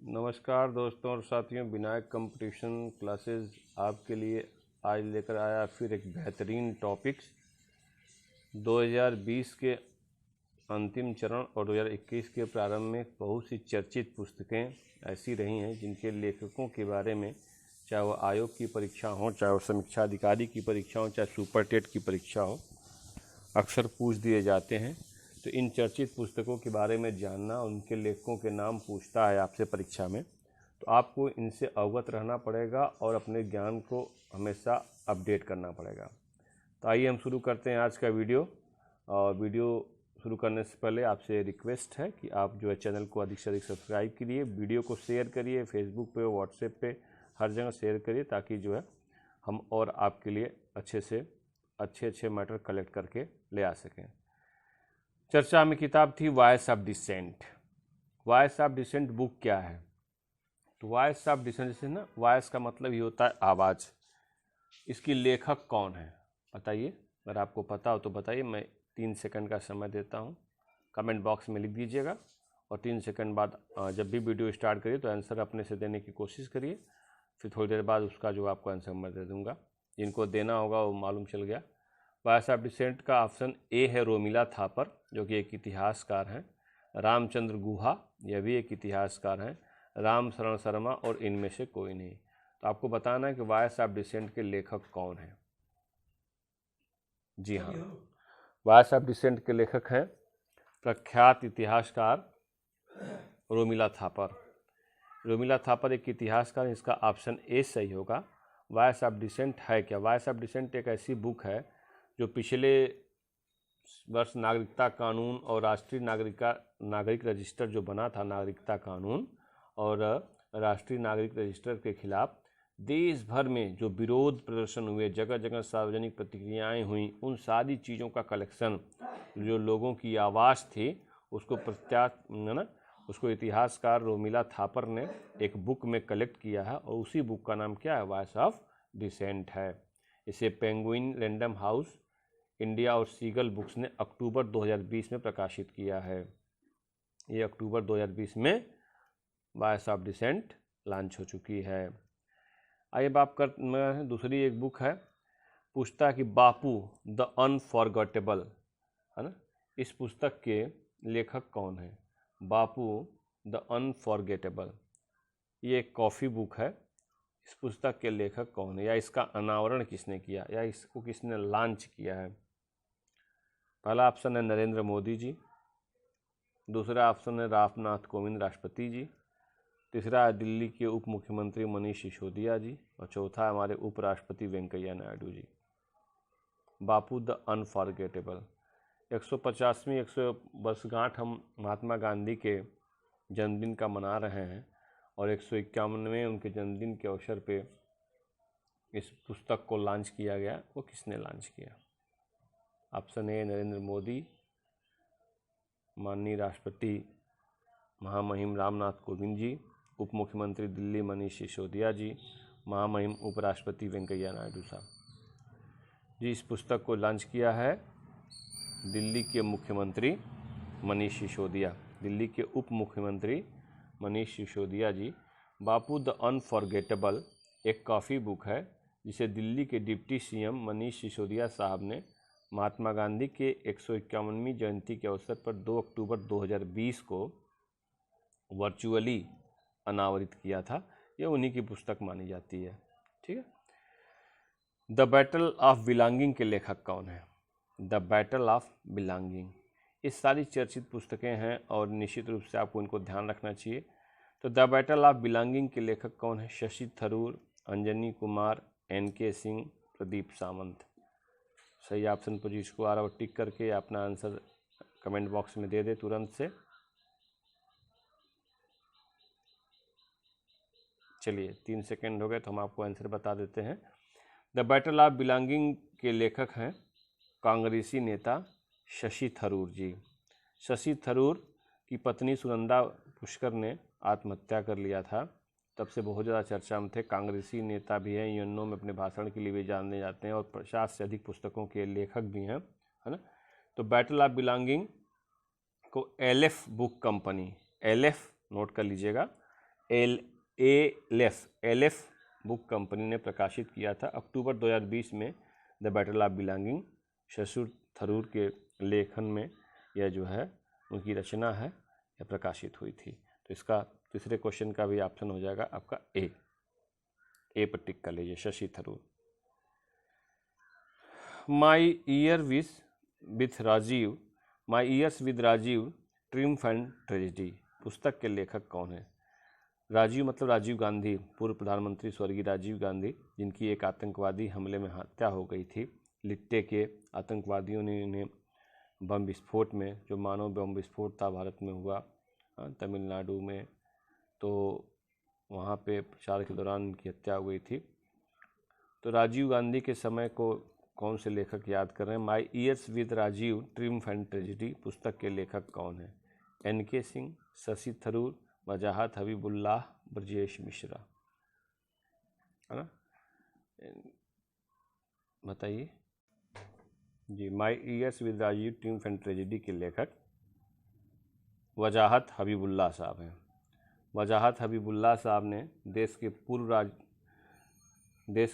नमस्कार दोस्तों और साथियों, विनायक कंपटीशन क्लासेस आपके लिए आज लेकर आया फिर एक बेहतरीन टॉपिक्स। 2020 के अंतिम चरण और 2021 के प्रारंभ में बहुत सी चर्चित पुस्तकें ऐसी रही हैं जिनके लेखकों के बारे में, चाहे वो आयोग की परीक्षा हो, चाहे वो समीक्षा अधिकारी की परीक्षा हो, चाहे सुपर टेट की परीक्षा हो, अक्सर पूछ दिए जाते हैं। तो इन चर्चित पुस्तकों के बारे में जानना, उनके लेखकों के नाम पूछता है आपसे परीक्षा में, तो आपको इनसे अवगत रहना पड़ेगा और अपने ज्ञान को हमेशा अपडेट करना पड़ेगा। तो आइए हम शुरू करते हैं आज का वीडियो। और वीडियो शुरू करने से पहले आपसे रिक्वेस्ट है कि आप जो है चैनल को अधिक से अधिक सब्सक्राइब करिए, वीडियो को शेयर करिए, फेसबुक पे, व्हाट्सएप पे, हर जगह शेयर करिए ताकि जो है हम और आपके लिए अच्छे से अच्छे मैटर कलेक्ट करके ले आ सकें। चर्चा में किताब थी voice of dissent. Voice of dissent book क्या है? तो वॉइस ऑफ डिसेंट जैसे ना, वॉइस का मतलब ही होता है आवाज़। इसकी लेखक कौन है बताइए, अगर आपको पता हो तो बताइए। मैं 3 सेकंड का समय देता हूँ, कमेंट बॉक्स में लिख दीजिएगा और 3 सेकंड बाद जब भी वीडियो स्टार्ट करिए तो आंसर अपने से देने की कोशिश करिए। फिर थोड़ी देर बाद उसका जो आपको आंसर मैं दे दूँगा, जिनको देना होगा वो मालूम चल गया। वॉइस ऑफ डिसेंट का ऑप्शन ए है रोमिला थापर, जो कि एक इतिहासकार हैं। रामचंद्र गुहा, यह भी एक इतिहासकार हैं। राम शरण शर्मा और इनमें से कोई नहीं। तो आपको बताना है कि वॉइस ऑफ डिसेंट के लेखक कौन हैं। जी हाँ, वॉइस ऑफ डिसेंट के लेखक हैं प्रख्यात इतिहासकार रोमिला थापर। रोमिला थापर एक इतिहासकार, इसका ऑप्शन ए सही होगा। वॉइस ऑफ डिसेंट है क्या? वॉइस ऑफ डिसेंट एक ऐसी बुक है जो पिछले वर्ष नागरिकता कानून और राष्ट्रीय नागरिक रजिस्टर जो बना था, नागरिकता कानून और राष्ट्रीय नागरिक रजिस्टर के खिलाफ देश भर में जो विरोध प्रदर्शन हुए, जगह जगह सार्वजनिक प्रतिक्रियाएं हुई, उन सारी चीज़ों का कलेक्शन, जो लोगों की आवाज़ थी, उसको उसको इतिहासकार रोमिला थापर ने एक बुक में कलेक्ट किया है और उसी बुक का नाम क्या है? वॉइस ऑफ डिसेंट है। इसे पेंगुइन, रैंडम हाउस इंडिया और सीगल बुक्स ने अक्टूबर 2020 में प्रकाशित किया है। ये अक्टूबर 2020 में वॉइस ऑफ डिसेंट लॉन्च हो चुकी है। आइए बात कर, दूसरी एक बुक है, पूछता है कि बापू द अनफॉरगेटेबल, है ना। इस पुस्तक के लेखक कौन है? बापू द अनफॉरगेटेबल, ये एक कॉफ़ी बुक है। इस पुस्तक के लेखक कौन है, या इसका अनावरण किसने किया, या इसको किसने लॉन्च किया है? पहला ऑप्शन है नरेंद्र मोदी जी, दूसरा ऑप्शन है रामनाथ कोविंद राष्ट्रपति जी, तीसरा है दिल्ली के उप मुख्यमंत्री मनीष सिसोदिया जी, और चौथा है हमारे उपराष्ट्रपति वेंकैया नायडू जी। बापू द अनफॉरगेटेबल। 150वीं 100 वर्षगांठ हम महात्मा गांधी के जन्मदिन का मना रहे हैं और 151वें उनके जन्मदिन के अवसर पे इस पुस्तक को लॉन्च किया गया। वो किसने लॉन्च किया? ऑप्शन ए नरेंद्र मोदी, माननीय राष्ट्रपति महामहिम रामनाथ कोविंद जी, उप मुख्यमंत्री दिल्ली मनीष सिसोदिया जी, महामहिम उपराष्ट्रपति वेंकैया नायडू साहब जी। इस पुस्तक को लॉन्च किया है दिल्ली के मुख्यमंत्री मनीष सिसोदिया, दिल्ली के उप मुख्यमंत्री मनीष सिसोदिया जी। बापू द अनफॉरगेटेबल एक कॉफ़ी बुक है जिसे दिल्ली के डिप्टी सीएम मनीष सिसोदिया साहब ने महात्मा गांधी के 151वीं जयंती के अवसर पर 2 अक्टूबर 2020 को वर्चुअली अनावरित किया था। यह उन्हीं की पुस्तक मानी जाती है। ठीक है। द बैटल ऑफ बिलोंगिंग के लेखक कौन है? द बैटल ऑफ बिलोंगिंग, ये सारी चर्चित पुस्तकें हैं और निश्चित रूप से आपको इनको ध्यान रखना चाहिए। तो द बैटल ऑफ बिलोंगिंग के लेखक कौन है? शशि थरूर, अंजनी कुमार, NK सिंह, प्रदीप सावंत। सही ऑप्शन पर जिसको आ रहा हो टिक करके अपना आंसर कमेंट बॉक्स में दे दे तुरंत से। चलिए 3 सेकंड हो गए तो हम आपको आंसर बता देते हैं। द बैटल ऑफ बिलोंगिंग के लेखक हैं कांग्रेसी नेता शशि थरूर जी। शशि थरूर की पत्नी सुनंदा पुष्कर ने आत्महत्या कर लिया था, तब से बहुत ज़्यादा चर्चा में थे। कांग्रेसी नेता भी हैं, यूएनओ में अपने भाषण के लिए भी जाने जाते हैं और 50 से अधिक पुस्तकों के लेखक भी हैं, है ना। तो बैटल ऑफ बिलोंगिंग को LF book company, LF note कर लीजिएगा, एलेफ बुक कंपनी ने प्रकाशित किया था। अक्टूबर 2020 में the battle of belonging Shashi Tharoor के लेखन में यह जो है उनकी रचना है, यह प्रकाशित हुई थी। तो इसका तीसरे क्वेश्चन का भी ऑप्शन हो जाएगा आपका ए पर टिक कर लीजिए, Shashi Tharoor. My years with Rajiv triumph and tragedy पुस्तक के लेखक कौन है? राजीव मतलब राजीव गांधी, पूर्व प्रधानमंत्री स्वर्गीय राजीव गांधी, जिनकी एक आतंकवादी हमले में हत्या हो गई थी। लिट्टे के आतंकवादियों ने इन्हें बम विस्फोट में, जो मानव बम विस्फोट था भारत में हुआ तमिलनाडु में, तो वहाँ पे प्रचार के दौरान उनकी हत्या हो गई थी। तो राजीव गांधी के समय को कौन से लेखक याद कर रहे हैं? My years with Rajiv triumph and tragedy पुस्तक के लेखक कौन है? NK सिंह, शशि थरूर, वजाहत हबीबुल्लाह, ब्रजेश मिश्रा, है ना? बताइए जी। My years with Rajiv triumph and tragedy के लेखक वजाहत हबीबुल्लाह साहब हैं। वजाहत हबीबुल्लाह साहब ने देश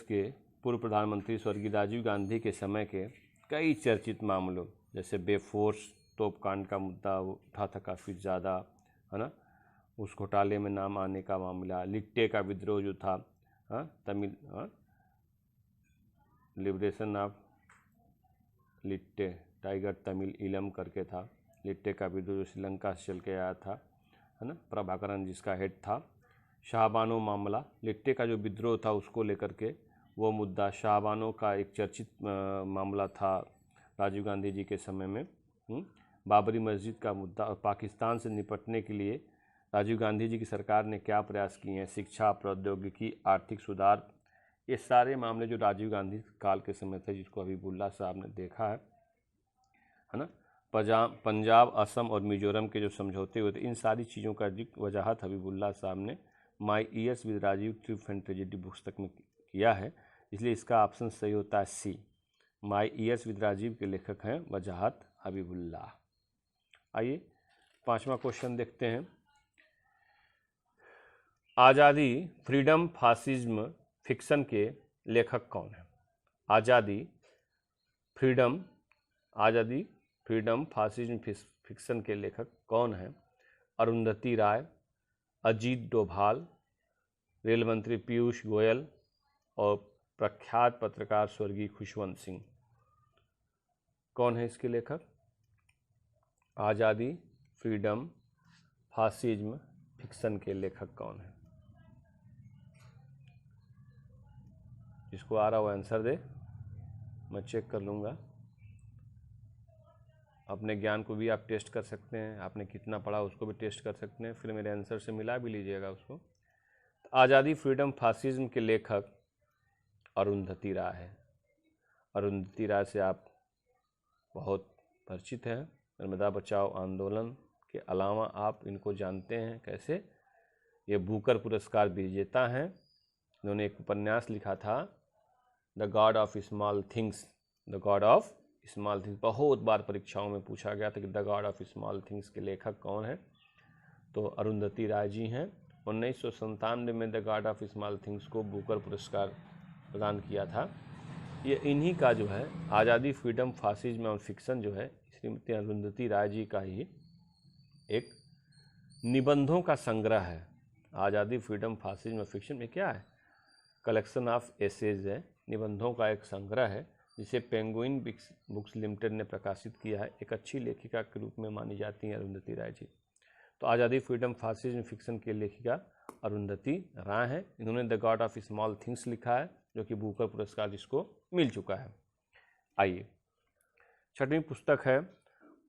के पूर्व प्रधानमंत्री स्वर्गीय राजीव गांधी के समय के कई चर्चित मामलों, जैसे बेफोर्स तोपकांड का मुद्दा उठा था काफ़ी ज़्यादा, है ना, उस घोटाले में नाम आने का मामला, लिट्टे का विद्रोह जो था, Tamil liberation of LTTE, tiger Tamil इलम करके था, लिट्टे का विद्रोह जो श्रीलंका से चल के आया था, है ना, प्रभाकरन जिसका हेड था। शाहबानो मामला, लिट्टे का जो विद्रोह था उसको लेकर के वो मुद्दा, शाहबानो का एक चर्चित मामला था राजीव गांधी जी के समय में। बाबरी मस्जिद का मुद्दा, और पाकिस्तान से निपटने के लिए राजीव गांधी जी की सरकार ने क्या प्रयास किए हैं, शिक्षा, प्रौद्योगिकी, आर्थिक सुधार, ये सारे मामले जो राजीव गांधी काल के समय थे, जिसको हबीबुल्लाह साहब ने देखा है ना। पंजाब, असम और मिजोरम के जो समझौते हुए थे, इन सारी चीज़ों का जिक्र वजाहत हबीबुल्लाह साहब ने my years with Rajiv triumph and tragedy पुस्तक में किया है, इसलिए इसका ऑप्शन सही होता है सी। माई ईयर्स विद राजीव के लेखक हैं वजाहत हबीबुल्लाह। आइए 5वां क्वेश्चन देखते हैं। आज़ादी, फ्रीडम, फासिज्म फिक्शन के लेखक कौन है? आज़ादी, फ्रीडम, फासिज्म फिक्शन के लेखक कौन हैं? अरुंधति राय, अजीत डोभाल, रेल मंत्री पीयूष गोयल और प्रख्यात पत्रकार स्वर्गीय खुशवंत सिंह। कौन है इसके लेखक? आज़ादी, फ्रीडम, फासिज्म फिक्शन के लेखक कौन है? जिसको आ रहा हो आंसर दे, मैं चेक कर लूँगा। अपने ज्ञान को भी आप टेस्ट कर सकते हैं, आपने कितना पढ़ा उसको भी टेस्ट कर सकते हैं, फिर मेरे आंसर से मिला भी लीजिएगा उसको। आज़ादी, फ्रीडम, फासिज्म के लेखक अरुंधति राय है। अरुंधति राय से आप बहुत परिचित हैं। नर्मदा बचाओ आंदोलन के अलावा आप इनको जानते हैं कैसे? ये बुकर पुरस्कार विजेता हैं। इन्होंने एक उपन्यास लिखा था, the God of small things. The God of small things बहुत बार परीक्षाओं में पूछा गया था कि the God of small things के लेखक कौन है? तो अरुंधति राय जी हैं। 1997 में the God of small things को बुकर पुरस्कार प्रदान किया था। ये इन्हीं का जो है आज़ादी, फ्रीडम, फासिज्म और फिक्शन जो है श्रीमती अरुंधति राय जी का ही एक निबंधों का संग्रह है। आज़ादी, फ्रीडम, फासिज्म और फिक्शन में क्या है? कलेक्शन ऑफ एसेज है, निबंधों का एक संग्रह है, जिसे पेंगुइन बुक्स लिमिटेड ने प्रकाशित किया है। एक अच्छी लेखिका के रूप में मानी जाती हैं अरुंधति राय जी। तो आज़ादी, फ्रीडम, फासिज्म फिक्शन की लेखिका अरुंधति राय हैं। इन्होंने the God of small things लिखा है, जो कि बुकर पुरस्कार जिसको मिल चुका है। आइए 6वीं पुस्तक है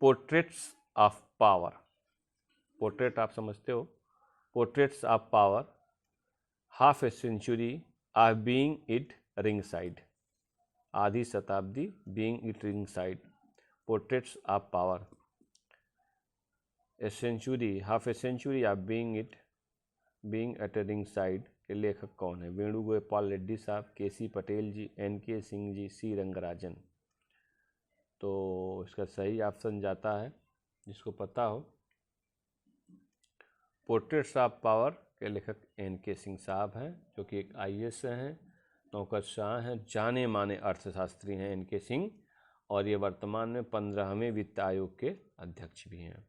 पोर्ट्रेट्स ऑफ पावर। पोर्ट्रेट आप समझते हो, portraits of power, half a century of being it ringside, आधी शताब्दी being it ringside, portraits of power, a century, half a century of being at a ringside के लेखक कौन है? वेणुगोपाल रेड्डी साहब, KC पटेल जी, NK सिंह जी, C रंगराजन। तो इसका सही ऑप्शन जाता है, जिसको पता हो, पोर्ट्रेट्स ऑफ पावर के लेखक N.K. सिंह साहब हैं, जो कि एक IAS हैं, नौकरशाह हैं, जाने माने अर्थशास्त्री हैं N.K. सिंह, और ये वर्तमान में 15वें वित्त आयोग के अध्यक्ष भी हैं।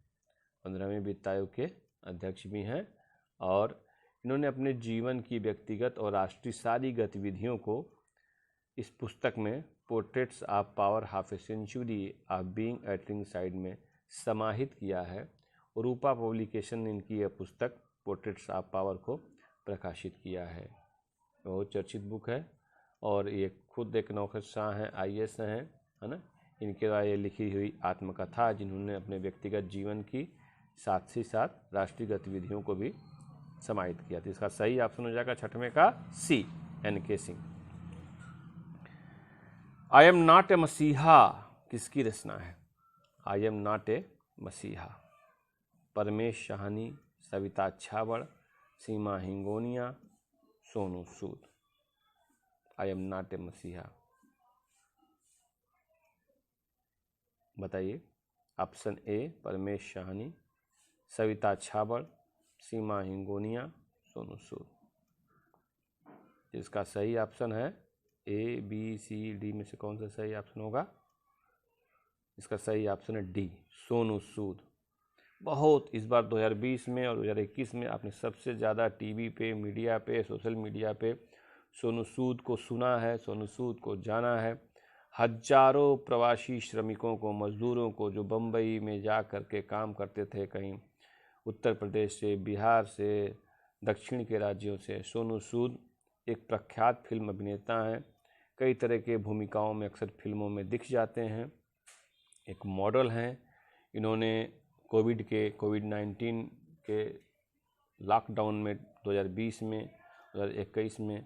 15वें वित्त आयोग के अध्यक्ष भी हैं और इन्होंने अपने जीवन की व्यक्तिगत और राष्ट्रीय सारी गतिविधियों को इस पुस्तक में portraits of power half a century of being at ringside में समाहित किया है। रूपा पब्लिकेशन ने इनकी यह पुस्तक पोर्ट्रेट्स ऑफ पावर को प्रकाशित किया है। बहुत चर्चित बुक है और ये खुद एक नौकरशाह हैं, IAS हैं, है ना। इनके द्वारा ये लिखी हुई आत्मकथा, जिन्होंने अपने व्यक्तिगत जीवन की साथ ही साथ राष्ट्रीय गतिविधियों को भी समाहित किया। तो इसका सही ऑप्शन हो जाएगा 6वें का C, N.K. Singh. I am not a मसीहा किसकी रचना है? आई एम नॉट ए मसीहा, Paramesh Shahani, Savita Chabad, Seema Hingonia, Sonu Sood. I am not a मसीहा, बताइए। Option A Paramesh Shahani, Savita Chabad, सीमा हिंगोनिया, सोनू सूद। इसका सही ऑप्शन है A, B, C, D में से कौन सा सही ऑप्शन होगा? इसका सही ऑप्शन है D, सोनू सूद। बहुत इस बार 2020 में और 2021 में आपने सबसे ज़्यादा टीवी पे, मीडिया पे, सोशल मीडिया पे सोनू सूद को सुना है, सोनू सूद को जाना है। हजारों प्रवासी श्रमिकों को, मजदूरों को, जो बम्बई में जा कर के काम करते थे, कहीं उत्तर प्रदेश से, बिहार से, दक्षिण के राज्यों से। सोनू सूद एक प्रख्यात फिल्म अभिनेता हैं, कई तरह के भूमिकाओं में अक्सर फिल्मों में दिख जाते हैं। एक मॉडल हैं। इन्होंने कोविड-19 के लॉकडाउन में 2020 में, 2021 में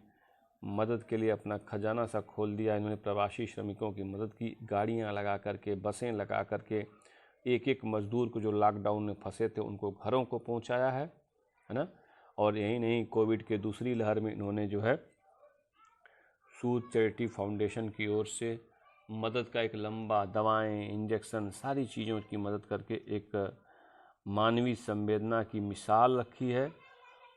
मदद के लिए अपना खजाना सा खोल दिया। इन्होंने प्रवासी श्रमिकों की मदद की, गाड़ियां लगा करके, बसें लगा करके एक एक मजदूर को जो लॉकडाउन में फंसे थे उनको घरों को पहुंचाया है ना। और यही नहीं, कोविड के दूसरी लहर में इन्होंने जो है सूद चैरिटी फाउंडेशन की ओर से मदद का एक लंबा, दवाएं, इंजेक्शन, सारी चीज़ों की मदद करके एक मानवीय संवेदना की मिसाल रखी है।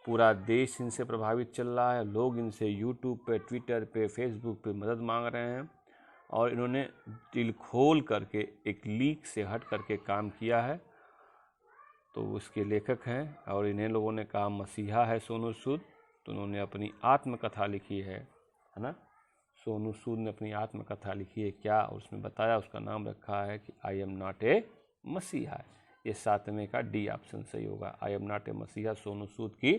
पूरा देश इनसे प्रभावित चल रहा है। लोग इनसे यूट्यूब पे, ट्विटर पे, फेसबुक पे मदद मांग रहे हैं और इन्होंने दिल खोल करके एक लीक से हट करके काम किया है। तो उसके लेखक हैं और इन्हें लोगों ने कहा मसीहा है सोनू सूद। तो उन्होंने अपनी आत्मकथा लिखी है ना। सोनू सूद ने अपनी आत्मकथा लिखी है क्या, उसमें बताया, उसका नाम रखा है कि आई एम नॉट ए मसीहा। ये 7वें का D ऑप्शन सही होगा। आई एम नॉट ए मसीहा सोनू सूद की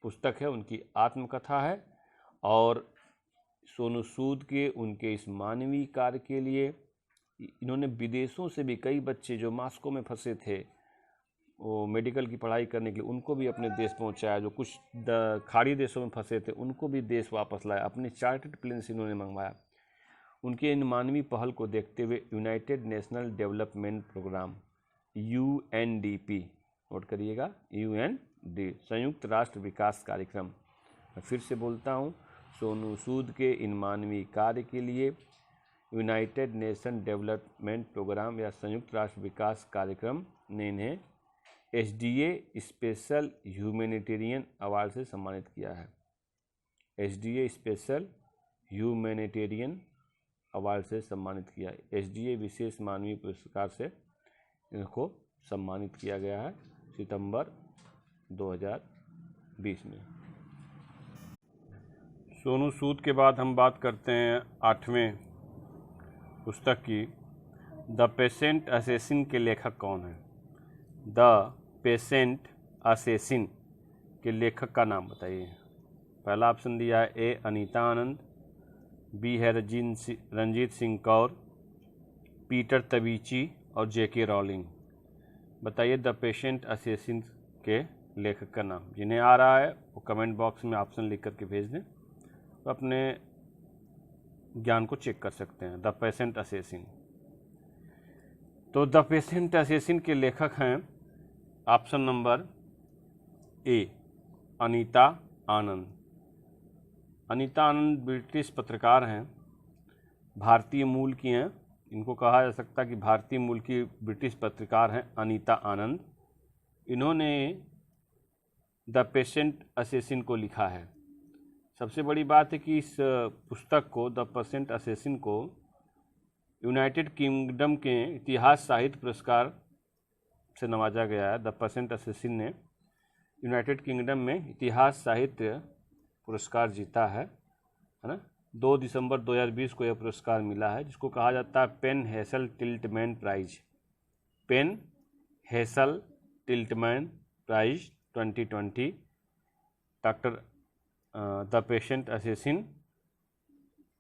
पुस्तक है, उनकी आत्मकथा है। और सोनू सूद के उनके इस मानवीय कार्य के लिए इन्होंने विदेशों से भी कई बच्चे जो मॉस्को में फंसे थे, वो मेडिकल की पढ़ाई करने के लिए, उनको भी अपने देश पहुंचाया। जो कुछ खाड़ी देशों में फंसे थे उनको भी देश वापस लाया, अपने चार्टर्ड प्लेन से इन्होंने मंगवाया। उनके इन मानवीय पहल को देखते हुए United National Development Programme UNDP, note करिएगा, UND, संयुक्त राष्ट्र विकास कार्यक्रम। मैं फिर से बोलता हूँ, सोनू सूद के इन मानवीय कार्य के लिए यूनाइटेड नेशन डेवलपमेंट प्रोग्राम या संयुक्त राष्ट्र विकास कार्यक्रम ने इन्हें SDA स्पेशल ह्यूमैनिटेरियन अवार्ड से सम्मानित किया है। SDA स्पेशल ह्यूमैनिटेरियन अवार्ड से सम्मानित किया है। SDA विशेष मानवीय पुरस्कार से इनको सम्मानित किया गया है सितंबर 2020 में। सोनू सूद के बाद हम बात करते हैं 8वें पुस्तक की, द पेशेंट असेसिन के लेखक कौन है? द पेशेंट असेसिन के लेखक का नाम बताइए। पहला ऑप्शन दिया है A अनीता आनंद, B है रंजीत सिंह कौर, पीटर तबीची और JK रॉलिंग। बताइए द पेशेंट असेसिन के लेखक का नाम। जिन्हें आ रहा है वो कमेंट बॉक्स में ऑप्शन लिख करके भेज दें, तो अपने ज्ञान को चेक कर सकते हैं। The patient assassin. तो द पेशेंट असेसिन के लेखक हैं option number A Anita Anand. Anita Anand British पत्रकार हैं, भारतीय मूल की हैं। इनको कहा जा सकता है कि भारतीय मूल की ब्रिटिश पत्रकार हैं अनीता आनंद। इन्होंने द पेशेंट असेसिन को लिखा है। सबसे बड़ी बात है कि इस पुस्तक को, द पेशेंट असेसिन को, यूनाइटेड किंगडम के इतिहास साहित्य पुरस्कार से नवाजा गया है। द पेशेंट असेसिन ने यूनाइटेड किंगडम में इतिहास साहित्य पुरस्कार जीता है ना। 2 दिसंबर 2020 को यह पुरस्कार मिला है, जिसको कहा जाता है PEN Hessell Tiltman prize. PEN Hessell Tiltman prize 2020, doctor the patient assassin,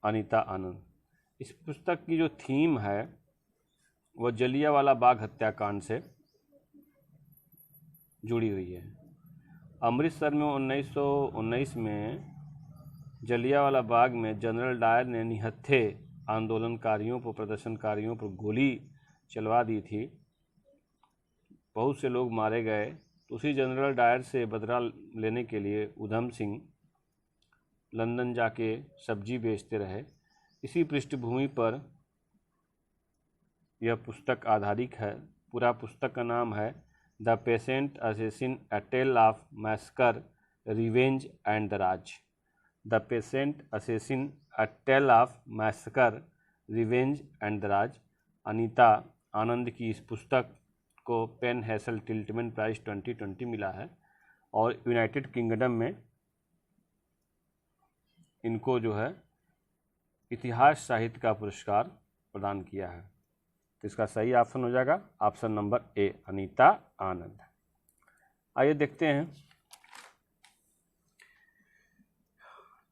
Anita Anand. इस पुस्तक की जो थीम है वो जलियांवाला बाग हत्याकांड से जुड़ी हुई है। अमृतसर में 1919 में जलियांवाला बाग में जनरल डायर ने निहत्थे आंदोलनकारियों पर, प्रदर्शनकारियों पर गोली चलवा दी थी। बहुत से लोग मारे गए। तो उसी जनरल डायर से बदला लेने के लिए उधम सिंह लंदन जाके सब्जी बेचते रहे। इसी पृष्ठभूमि पर यह पुस्तक आधारित है। पूरा पुस्तक का नाम है the patient assassin, a tale of massacre, revenge and the Raj. The patient assassin, a tale of massacre, revenge and the Raj. Anita Anand की इस पुस्तक को पेन हेसल टिल्टमैन प्राइज 2020 मिला है और यूनाइटेड किंगडम में इनको जो है इतिहास साहित्य का पुरस्कार प्रदान किया है। तो इसका सही ऑप्शन हो जाएगा ऑप्शन नंबर ए, अनीता आनंद। आइए देखते हैं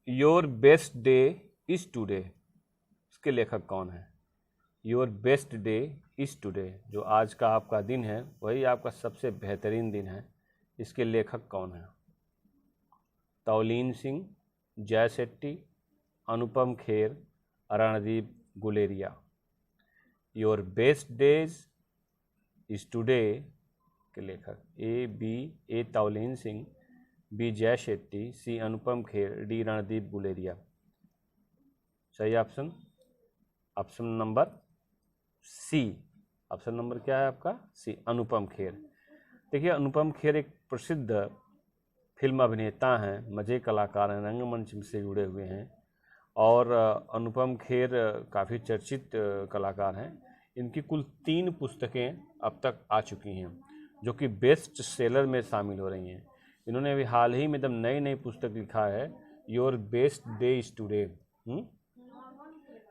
your best day is today, इसके लेखक कौन है। Your best day is today, जो आज का आपका दिन है वही आपका सबसे बेहतरीन दिन है, इसके लेखक कौन है। Tavleen Singh, Jay Shetty, Anupam Kher, Randeep Guleria. Your best days is today के लेखक A Tavleen Singh, B Jay Shetty, C Anupam Kher, D Randeep Guleria. सही option option number C. Option number क्या है आपका सी, अनुपम खेर। देखिए अनुपम खेर एक प्रसिद्ध फिल्म अभिनेता हैं, मजे कलाकार हैं, रंगमंच से जुड़े हुए हैं और अनुपम खेर काफ़ी चर्चित कलाकार हैं। इनकी कुल 3 पुस्तकें अब तक आ चुकी हैं जो कि बेस्ट सेलर में शामिल हो रही हैं। इन्होंने अभी हाल ही में एकदम नई पुस्तक लिखा है your best day is today,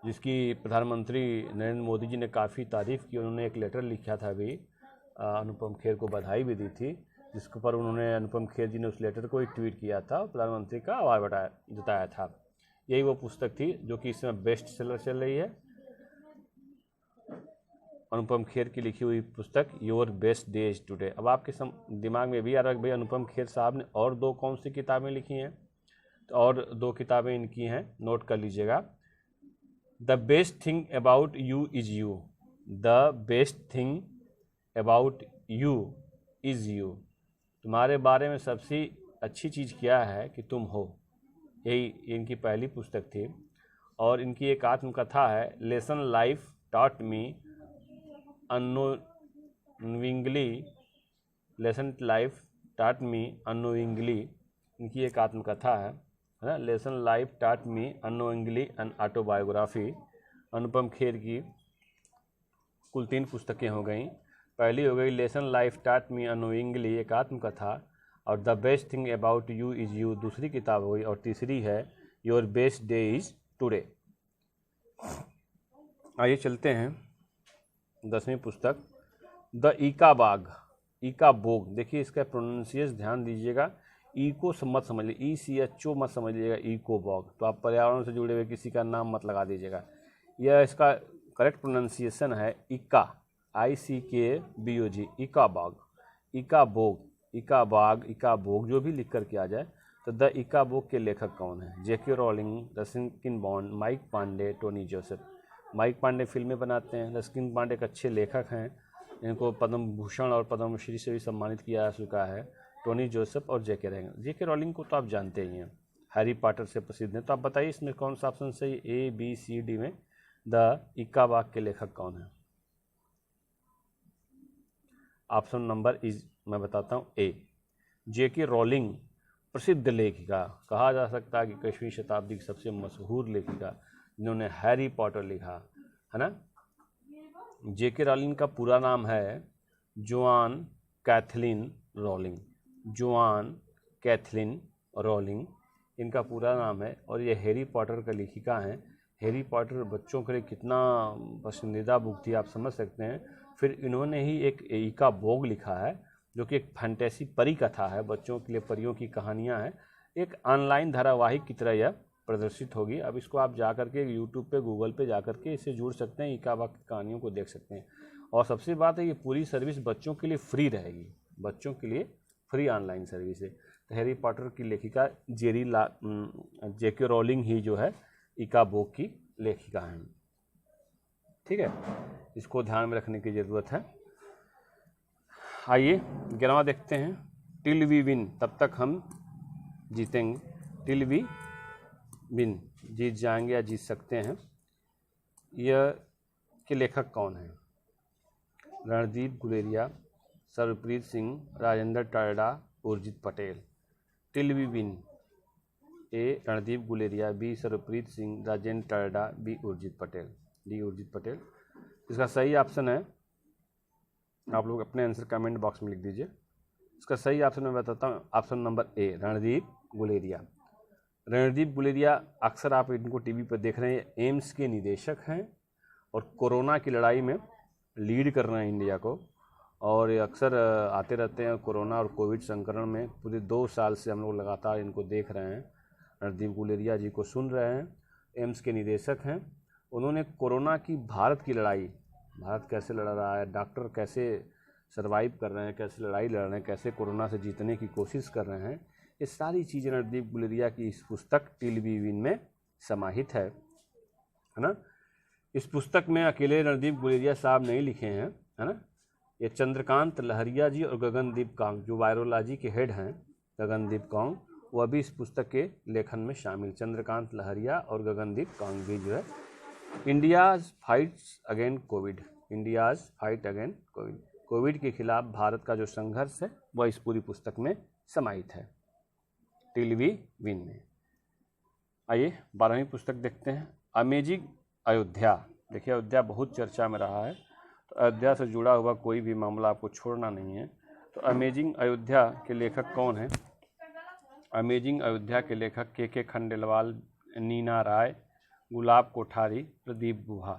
जिसकी प्रधानमंत्री नरेंद्र मोदी जी ने काफ़ी तारीफ़ की। उन्होंने एक लेटर लिखा था अभी, अनुपम खेर को बधाई भी दी थी, जिसके पर उन्होंने अनुपम खेर जी ने उस लेटर को ही ट्वीट किया था, प्रधानमंत्री का आभार जताया था। यही वो पुस्तक थी जो कि इस समय बेस्ट सेलर चल रही है, अनुपम खेर की लिखी हुई पुस्तक your best day is today. अब आपके दिमाग में भी आ रहा है भाई अनुपम खेर साहब ने और 2 कौन सी किताबें लिखी हैं, तो और 2 किताबें इनकी हैं, नोट कर लीजिएगा। The best thing about you is you, the best thing about you is you, तुम्हारे बारे में सबसे अच्छी चीज़ क्या है कि तुम हो। यही इनकी पहली पुस्तक थी। और इनकी एक आत्मकथा है lesson life taught me unknowingly, lesson life taught me unknowingly, इनकी एक आत्मकथा है ना। Lesson life taught me unknowingly, an autobiography. Anupam Kher की कुल 3 पुस्तकें हो गई। पहली हो गई lesson life taught me unknowingly, एक आत्मकथा, और the best thing about you is you दूसरी किताब हो गई, और तीसरी है your best day is today. आइए चलते हैं 10वीं पुस्तक द ईका बाग, ईका बोग। देखिए इसका प्रोनाउंसिएशन ध्यान दीजिएगा, ई को मत समझ लीजिए, ECHO मत समझ लीजिएगा, ईको बॉग। तो आप पर्यावरण से जुड़े हुए किसी का नाम मत लगा दीजिएगा। यह इसका करेक्ट प्रोनाउंसिएशन है ईका, ICKBOG, ईका बाग, ईका बोग, ईका बाग, ईका बोग, जो भी लिख कर के आ जाए। तो द ईका बोग के लेखक कौन है। JK Rowling, Ruskin Bond, Mike Pandey, Tony Joseph. Mike Pandey फिल्में बनाते हैं, रस्किन बॉन्ड एक अच्छे लेखक हैं, इनको पद्म भूषण और पद्मश्री से भी सम्मानित किया जा चुका है। टोनी जोसेफ और JK रॉलिंग को तो आप जानते ही हैं, हैरी पॉटर से प्रसिद्ध हैं। तो आप बताइए इसमें कौन सा ऑप्शन सही, A, B, C, D में द ईका बाग के लेखक कौन है। ऑप्शन नंबर इज मैं बताता हूँ A, J.K. रॉलिंग प्रसिद्ध लेखिका, कहा जा सकता है कि 21वीं शताब्दी की सबसे मशहूर लेखिका जिन्होंने हैरी पॉटर लिखा, है ना। J.K. रॉलिंग का पूरा नाम है Joanne Kathleen Rowling. Joanne Kathleen Rowling इनका पूरा नाम है, और ये हैरी पॉटर का लेखिका हैं। हैरी पॉटर बच्चों के लिए कितना पसंदीदा बुक थी, आप समझ सकते हैं। फिर इन्होंने ही एक एइका बोग लिखा है, जो कि एक फैंटेसी परी कथा है, बच्चों के लिए परियों की कहानियां हैं। एक ऑनलाइन धारावाहिक की तरह यह प्रदर्शित होगी। अब इसको आप जा करके यूट्यूब पे, गूगल पे जा करके इससे जुड़ सकते हैं, एइका बोग की कहानियों को देख सकते हैं। और सबसे बात है, ये पूरी सर्विस बच्चों के लिए फ्री रहेगी, बच्चों के लिए फ्री ऑनलाइन सर्विस है। तो हैरी पॉटर की लेखिका J.K. रॉलिंग ही जो है एइका बोग की लेखिका हैं। ठीक है, इसको ध्यान में रखने की ज़रूरत है। आइए 11वां देखते हैं, टिल वी विन, तब तक हम जीतेंगे। टिल वी विन, जीत जाएंगे या जीत सकते हैं। यह के लेखक कौन हैं? Randeep Guleria, Sarvpreet Singh, Rajendra Tarda, Urjit Patel. Till we win, A Randeep Guleria, B Sarvpreet Singh, Rajendra Tarda, B Urjit Patel, D Urjit Patel. इसका सही ऑप्शन है, आप लोग अपने आंसर कमेंट बॉक्स में लिख दीजिए। इसका सही ऑप्शन मैं बताता हूँ, option number A Randeep Guleria. Randeep Guleria अक्सर आप इनको टीवी पर देख रहे हैं, एम्स के निदेशक हैं और कोरोना की लड़ाई में लीड कर रहे हैं इंडिया को, और ये अक्सर आते रहते हैं कोरोना और कोविड संक्रमण में। पूरे 2 साल से हम लोग लगातार इनको देख रहे हैं। रणदीप गुलेरिया जी को सुन रहे हैं, एम्स के निदेशक हैं। उन्होंने कोरोना की भारत की लड़ाई, भारत कैसे लड़ रहा है, डॉक्टर कैसे सर्वाइव कर रहे हैं, कैसे लड़ाई लड़ रहे हैं, कैसे कोरोना से जीतने की कोशिश कर रहे हैं, ये सारी चीज़ें रणदीप गुलेरिया की इस पुस्तक टिल वी विन में समाहित है ना। इस पुस्तक में अकेले रणदीप गुलेरिया साहब नहीं लिखे हैं, है ना। ये चंद्रकांत लहरिया जी और गगनदीप कांग, जो वायरोलॉजी के हेड हैं, गगनदीप कांग, वह भी इस पुस्तक के लेखन में शामिल। चंद्रकांत लहरिया और गगनदीप कांग भी जो है India's fights again Covid, India's fight again Covid, Covid के खिलाफ भारत का जो संघर्ष है वह इस पूरी पुस्तक में समाहित है, टिल वी विन में। आइए 12वीं पुस्तक देखते हैं, अमेजिंग अयोध्या। देखिए अयोध्या बहुत चर्चा में रहा है, तो अयोध्या से जुड़ा हुआ कोई भी मामला आपको छोड़ना नहीं है। तो अमेजिंग अयोध्या के लेखक कौन हैं? अमेजिंग अयोध्या के लेखक के खंडेलवाल, नीना राय, गुलाब कोठारी, प्रदीप गुहा।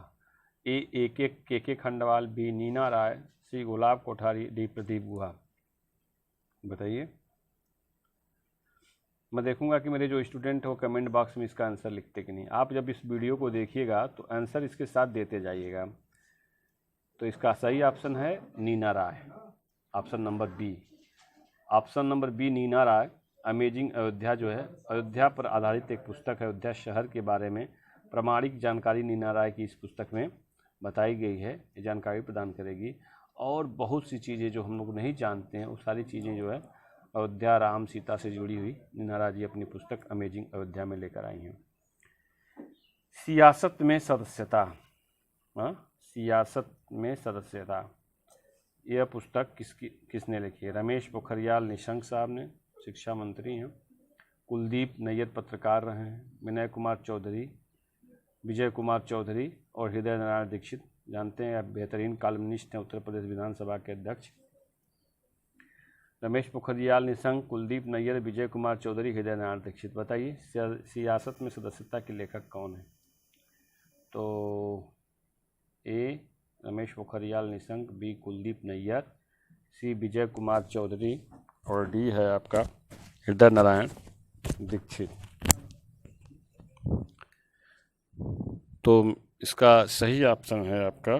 ए के खंडेलवाल, बी नीना राय, सी गुलाब कोठारी, डी प्रदीप गुहा। बताइए। मैं देखूंगा कि मेरे जो स्टूडेंट हो कमेंट बॉक्स में इसका आंसर लिखते कि नहीं। आप जब इस वीडियो को देखिएगा तो आंसर इसके साथ देते जाइएगा। तो इसका सही ऑप्शन है Neena Rai, option number B. Option number B Neena Rai. Amazing Ayodhya जो है अयोध्या पर आधारित एक पुस्तक है। अयोध्या शहर के बारे में प्रामाणिक जानकारी नीना राय की इस पुस्तक में बताई गई है। ये जानकारी प्रदान करेगी और बहुत सी चीज़ें जो हम लोग नहीं जानते हैं वो सारी चीज़ें जो है अयोध्या राम सीता से जुड़ी हुई नीना राय जी अपनी पुस्तक अमेजिंग अयोध्या में लेकर आई हैं। सियासत में सदस्यता, सियासत में सदस्यता, यह पुस्तक किसने लिखी है? रमेश पोखरियाल निशंक साहब ने, शिक्षा मंत्री हैं। कुलदीप नैयर पत्रकार रहे हैं। विनय कुमार चौधरी, विजय कुमार चौधरी और हृदय नारायण दीक्षित, जानते हैं आप बेहतरीन कॉलमनिस्ट हैं, उत्तर प्रदेश विधानसभा के अध्यक्ष। रमेश पोखरियाल निशंक, कुलदीप नैयर, विजय कुमार चौधरी, हृदय नारायण दीक्षित। बताइए सियासत में सदस्यता के लेखक कौन है? तो ए रमेश पोखरियाल निशंक, बी कुलदीप नैयर, सी विजय कुमार चौधरी और डी है आपका हृदय नारायण दीक्षित। तो इसका सही ऑप्शन है आपका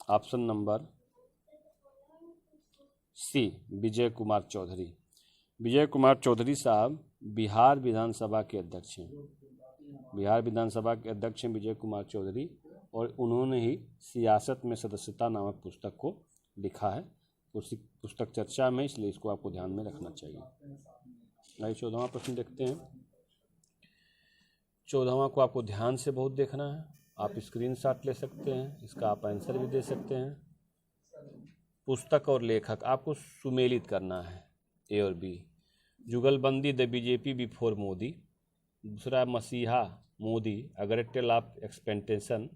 ऑप्शन नंबर सी विजय कुमार चौधरी। विजय कुमार चौधरी साहब बिहार विधानसभा के अध्यक्ष हैं। बिहार विधानसभा के अध्यक्ष हैं विजय कुमार चौधरी, और उन्होंने ही सियासत में सदस्यता नामक पुस्तक को लिखा है। पुस्तक चर्चा में, इसलिए इसको आपको ध्यान में रखना चाहिए। आइए 14वां प्रश्न देखते हैं। 14वां को आपको ध्यान से बहुत देखना है। आप स्क्रीनशॉट ले सकते हैं, इसका आप आंसर भी दे सकते हैं। पुस्तक और लेखक आपको सुमेलित करना है, ए और बी। जुगलबंदी द बीजेपी बिफोर मोदी, दूसरा मसीहा Modi a great tale of expectation,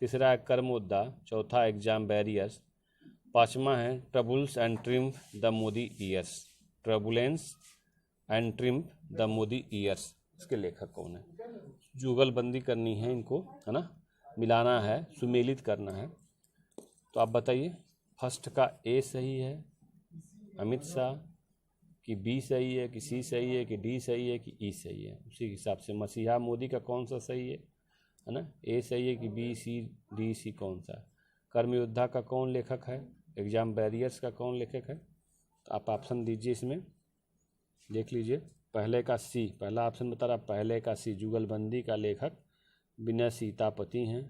तीसरा है कर मुद्दा, चौथा एग्जाम बैरियर्स, पांचवा है troubles and triumph the Modi years, turbulence and triumph the Modi years. इसके लेखक कौन है? जुगलबंदी करनी है इनको, है ना, मिलाना है, सुमेलित करना है। तो आप बताइए, फर्स्ट का ए सही है अमित शाह, कि बी सही है, कि सी सही है, कि डी सही है, कि ई सही है? उसी हिसाब से मसीहा मोदी का कौन सा सही है ना, ए सही है कि बी सी डी सी कौन सा? कर्म योद्धा का कौन लेखक है? एग्जाम बैरियर्स का कौन लेखक है? तो आप ऑप्शन दीजिए, इसमें देख लीजिए। पहले का सी, पहला ऑप्शन बता रहा पहले का सी, जुगलबंदी का लेखक विनय सीतापति हैं।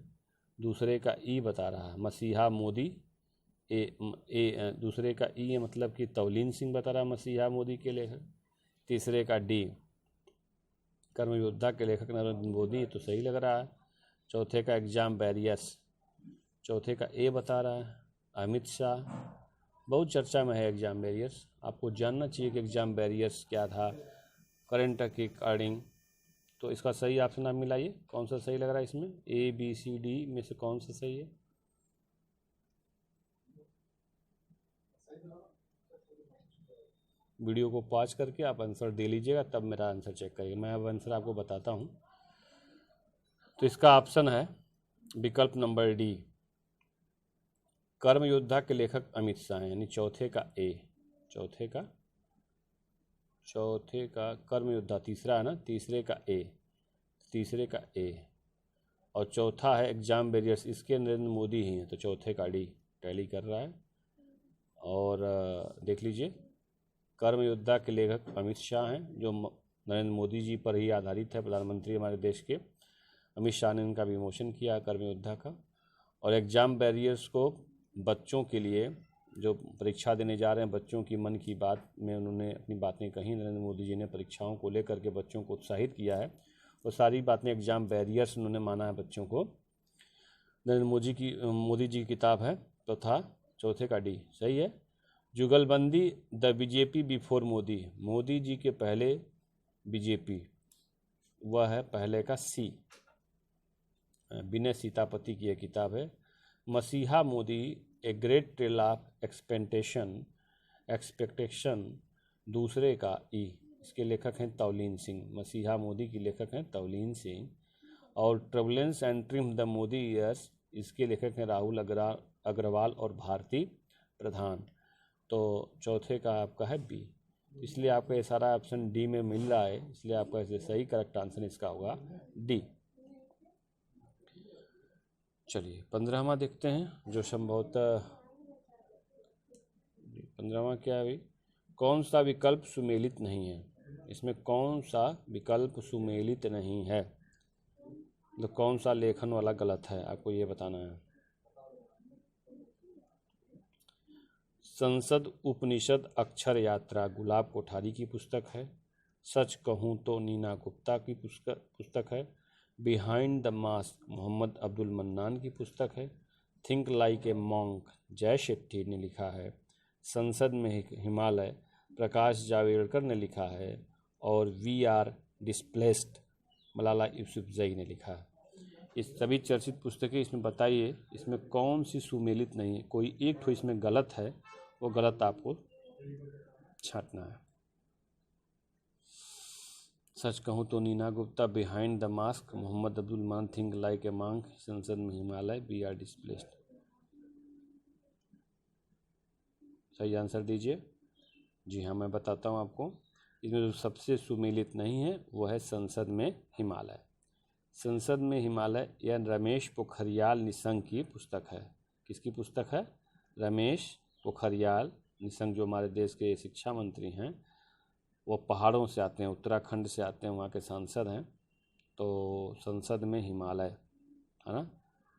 दूसरे का ई बता रहा मसीहा मोदी, दूसरे का ई है मतलब कि तौलीन सिंह बता रहा मसीहा मोदी के लेखक। तीसरे का डी कर्म योद्धा के लेखक नरेंद्र मोदी, तो सही लग रहा है। चौथे का एग्जाम बैरियर्स, चौथे का ए बता रहा है अमित शाह। बहुत चर्चा में है एग्जाम बैरियर्स, आपको जानना चाहिए कि एग्जाम बैरियर्स क्या था करंट के अकॉर्डिंग। तो इसका सही ऑप्शन आप मिलाइए, कौन सा सही लग रहा है इसमें, ए बी सी डी में से कौन सा सही है? वीडियो को पॉज करके आप आंसर दे लीजिएगा, तब मेरा आंसर चेक करिएगा। मैं अब आंसर आपको बताता हूँ। तो इसका ऑप्शन है विकल्प नंबर डी, कर्म योद्धा के लेखक अमित शाह हैं, यानी चौथे का ए, चौथे का कर्म योद्धा तीसरा है ना, तीसरे का ए और चौथा है एग्जाम बैरियर्स, इसके नरेंद्र मोदी ही हैं, तो चौथे का डी टैली कर रहा है। और देख लीजिए, कर्म योद्धा के लेखक अमित शाह हैं, जो नरेंद्र मोदी जी पर ही आधारित है, प्रधानमंत्री हमारे देश के। अमित शाह ने इनका विमोचन किया कर्म योद्धा का। और एग्जाम बैरियर्स को बच्चों के लिए जो परीक्षा देने जा रहे हैं, बच्चों की मन की बात में उन्होंने अपनी बातें कही। नरेंद्र मोदी जी ने परीक्षाओं को लेकर के बच्चों को उत्साहित किया है, वो सारी बातें एग्जाम बैरियर्स उन्होंने माना है बच्चों को। नरेंद्र मोदी जी की किताब है, तो था चौथे का डी सही है। Jugalbandi the BJP before Modi, Modi ji के पहले बीजेपी, वह है पहले का सी, विनय सीतापति की यह किताब है। मसीहा Modi a great tale of expectation, दूसरे का ई, इसके लेखक हैं तौलीन सिंह, मसीहा मोदी की लेखक हैं तौलीन सिंह। और turbulence and triumph the Modi years, इसके लेखक हैं राहुल अग्रवाल और भारती प्रधान। तो चौथे का आपका है बी, इसलिए आपका ये सारा ऑप्शन डी में मिल रहा है, इसलिए आपका इसे सही करेक्ट आंसर इसका होगा डी। चलिए 15वां देखते हैं, जो संभवतः 15वां क्या है भाई, कौन सा विकल्प सुमेलित नहीं है? इसमें कौन सा विकल्प सुमेलित नहीं है, तो कौन सा लेखन वाला गलत है, आपको ये बताना है। संसद उपनिषद अक्षर यात्रा गुलाब कोठारी की पुस्तक है। सच कहूँ तो नीना गुप्ता की पुस्तक है। Behind the mask Mohammad Abdul Mannan की पुस्तक है। थिंक लाइक ए मॉन्क जय शेट्टी ने लिखा है। संसद में हिमालय प्रकाश जावड़ेकर ने लिखा है। और we are displaced Malala Yousafzai ने लिखा है। इस सभी चर्चित पुस्तकें, इसमें बताइए इसमें कौन सी सुमेलित नहीं है, कोई एक ठो इसमें गलत है, वो गलत आपको छांटना है। सच कहूँ तो Neena Gupta, behind the mask Mohammad Abdul Maan, think like a monk, संसद में हिमालय, वी आर डिस्प्लेस्ड। सही आंसर दीजिए। जी हाँ, मैं बताता हूँ आपको, इसमें जो सबसे सुमेलित नहीं है वो है संसद में हिमालय। संसद में हिमालय यह रमेश पोखरियाल निशंक की पुस्तक है। किसकी पुस्तक है? रमेश पोखरियाल निशंक, जो हमारे देश के शिक्षा मंत्री हैं। वो पहाड़ों से आते हैं, उत्तराखंड से आते हैं, वहाँ के सांसद हैं। तो संसद में हिमालय है ना,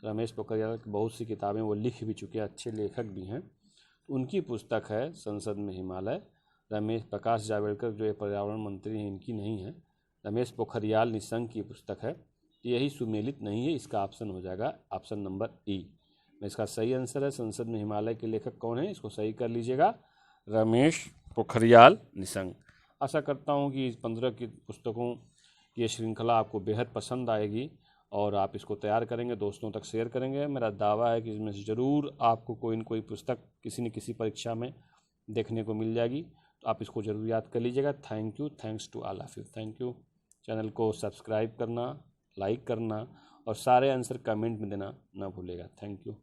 रमेश पोखरियाल की बहुत सी किताबें वो लिख भी चुके हैं, अच्छे लेखक भी हैं। उनकी पुस्तक है संसद में हिमालय। रमेश प्रकाश जावड़ेकर जो ये पर्यावरण मंत्री हैं, इनकी नहीं है, रमेश पोखरियाल निशंक की पुस्तक है। यही सुमेलित नहीं है, इसका ऑप्शन हो जाएगा ऑप्शन नंबर ई, इसका सही आंसर है संसद में हिमालय के लेखक कौन है, इसको सही कर लीजिएगा, रमेश पोखरियाल निशंक। आशा करता हूँ कि इस 15 की पुस्तकों की ये श्रृंखला आपको बेहद पसंद आएगी और आप इसको तैयार करेंगे, दोस्तों तक शेयर करेंगे। मेरा दावा है कि इसमें से ज़रूर आपको कोई न कोई पुस्तक किसी न किसी परीक्षा में देखने को मिल जाएगी, तो आप इसको ज़रूर याद कर लीजिएगा। Thank you, thanks to all of you, thank you. Channel को सब्सक्राइब करना, लाइक करना और सारे आंसर कमेंट में देना ना भूलेगा। Thank you.